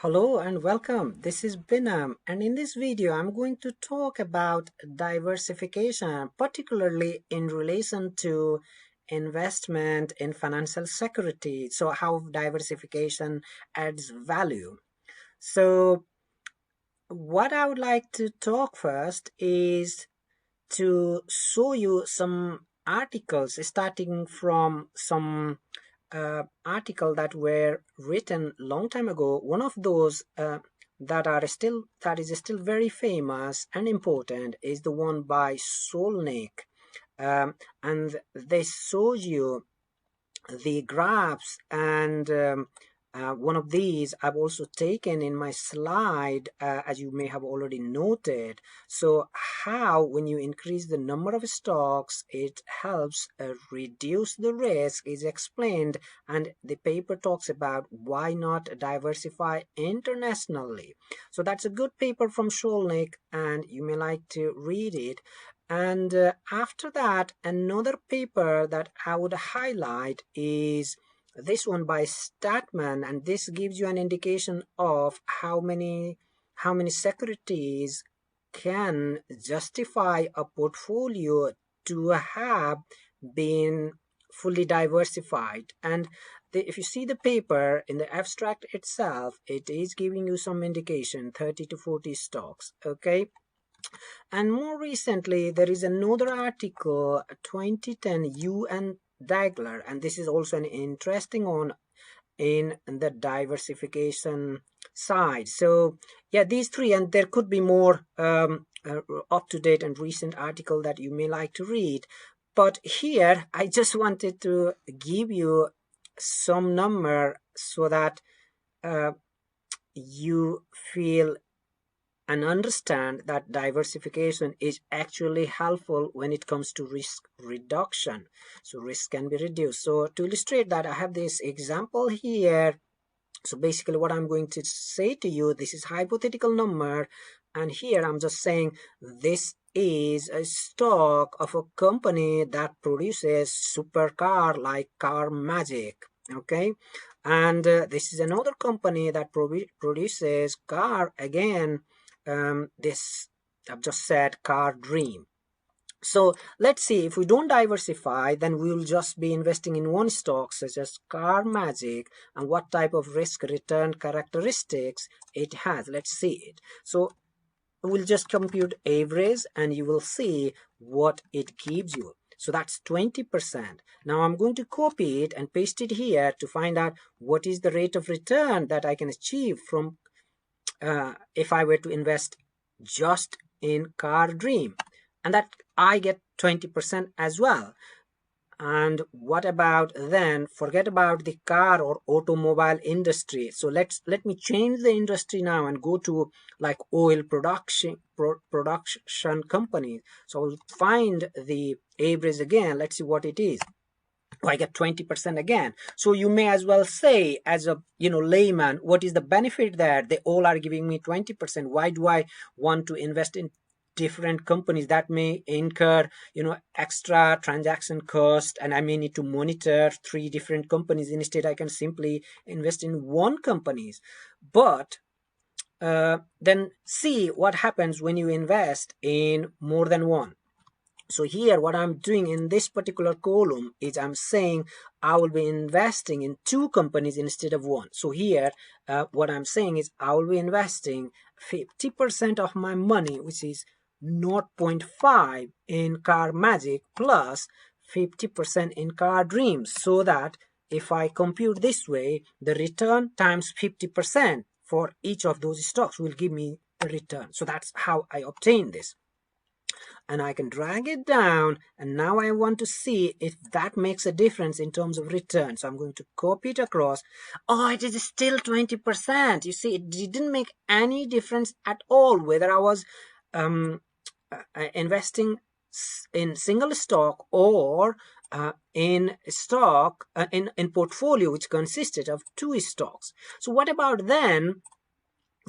Hello and welcome. This is Binam, and in this video I'm going to talk about diversification, particularly in relation to investment in financial security. So how diversification adds value. So what I would like to talk first is to show you some articles starting from some article that were written long time ago. One of those that is still very famous and important is the one by Solnik, and this shows you the graphs and one of these I've also taken in my slide, as you may have already noted. So how when you increase the number of stocks it helps reduce the risk is explained, and the paper talks about why not diversify internationally. So that's a good paper from Sholnik and you may like to read it. And after that, another paper that I would highlight is this one by Statman, and this gives you an indication of how many securities can justify a portfolio to have been fully diversified. And if you see the paper in the abstract itself, it is giving you some indication, 30 to 40 stocks. Okay. And more recently, there is another article, 2010 UN Dagler, and this is also an interesting one in the diversification side. So yeah, these three, and there could be more up-to-date and recent article that you may like to read. But here, I just wanted to give you some number so that you feel and understand that diversification is actually helpful when it comes to risk reduction. So risk can be reduced. So to illustrate that, I have this example here. So basically what I'm going to say to you, this is hypothetical number, and here I'm just saying this is a stock of a company that produces supercar like Car Magic. Okay, and this is another company that produces car again. This I've just said Car Dream. So let's see, if we don't diversify, then we will just be investing in one stock such as Car Magic, and what type of risk return characteristics it has. Let's see it. So we'll just compute average and you will see what it gives you. So that's 20%. Now I'm going to copy it and paste it here to find out what is the rate of return that I can achieve from if I were to invest just in Car Dream, and that I get 20% as well. And what about then, forget about the car or automobile industry. So let me change the industry now and go to like oil production companies. So I'll find the average again. Let's see what it is. I get 20% again. So you may as well say, as a layman, what is the benefit there? They all are giving me 20%. Why do I want to invest in different companies that may incur extra transaction cost, and I may need to monitor 3 different companies? Instead I can simply invest in one companies. But then see what happens when you invest in more than one. So here what I'm doing in this particular column is I'm saying I will be investing in 2 companies instead of 1. So here what I'm saying is I will be investing 50% of my money, which is 0.5 in Car Magic plus 50% in Car Dreams, so that if I compute this way, the return times 50% for each of those stocks will give me the return. So that's how I obtain this. And I can drag it down, and now I want to see if that makes a difference in terms of return. So I'm going to copy it across. Oh, it is still 20%. You see, it didn't make any difference at all whether I was investing in single stock or in stock in portfolio which consisted of 2 stocks. So what about then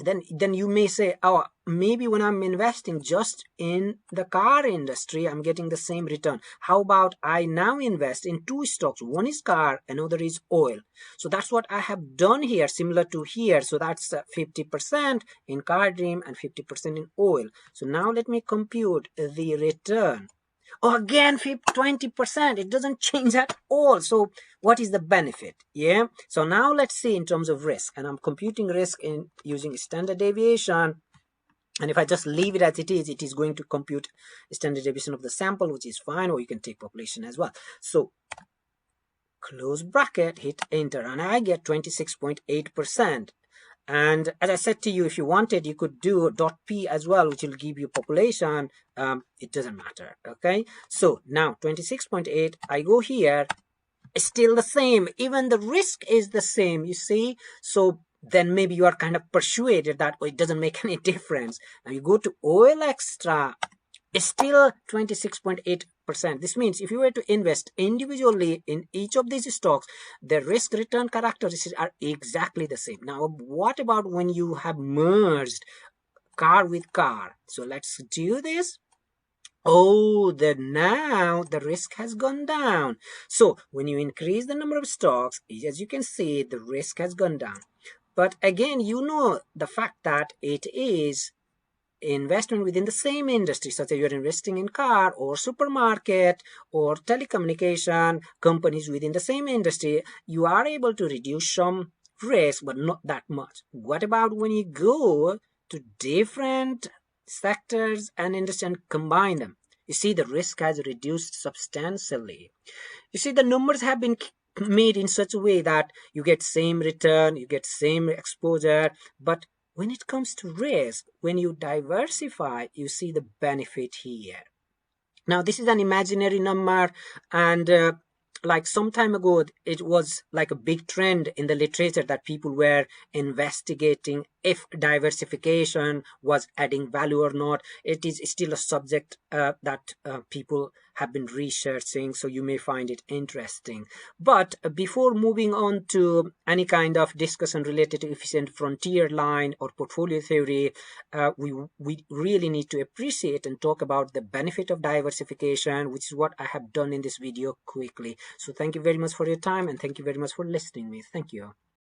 then you may say, oh, maybe when I'm investing just in the car industry, I'm getting the same return. How about I now invest in two stocks? One is car, another is oil. So that's what I have done here, similar to here. So that's 50% in car dream and 50% in oil. So now let me compute the return. Oh, again 20%. It doesn't change at all. So what is the benefit? Yeah. So now let's see in terms of risk, and I'm computing risk in using standard deviation. And if I just leave it as it is going to compute standard deviation of the sample, which is fine, or you can take population as well. So close bracket, hit enter, and I get 26.8%. And as I said to you, if you wanted, you could do .p as well, which will give you population. It doesn't matter. Okay. So now 26.8, I go here, it's still the same. Even the risk is the same, you see. So then maybe you are kind of persuaded that, oh, it doesn't make any difference. Now you go to oil extra, it's still 26.8%. This means if you were to invest individually in each of these stocks, the risk return characteristics are exactly the same. Now, what about when you have merged car with car? So let's do this. Oh, now the risk has gone down. So when you increase the number of stocks, as you can see, the risk has gone down. But again, you know the fact that it is investment within the same industry, such as you're investing in car or supermarket or telecommunication companies within the same industry, you are able to reduce some risk, but not that much. What about when you go to different sectors and industry and combine them? You see, the risk has reduced substantially. You see, the numbers have been made in such a way that you get same return, you get same exposure, but when it comes to risk, when you diversify, you see the benefit here. Now, this is an imaginary number, and like some time ago, it was like a big trend in the literature that people were investigating if diversification was adding value or not. It is still a subject that people have been researching, so you may find it interesting. But before moving on to any kind of discussion related to efficient frontier line or portfolio theory, we really need to appreciate and talk about the benefit of diversification, which is what I have done in this video quickly. So thank you very much for your time, and thank you very much for listening to me. Thank you.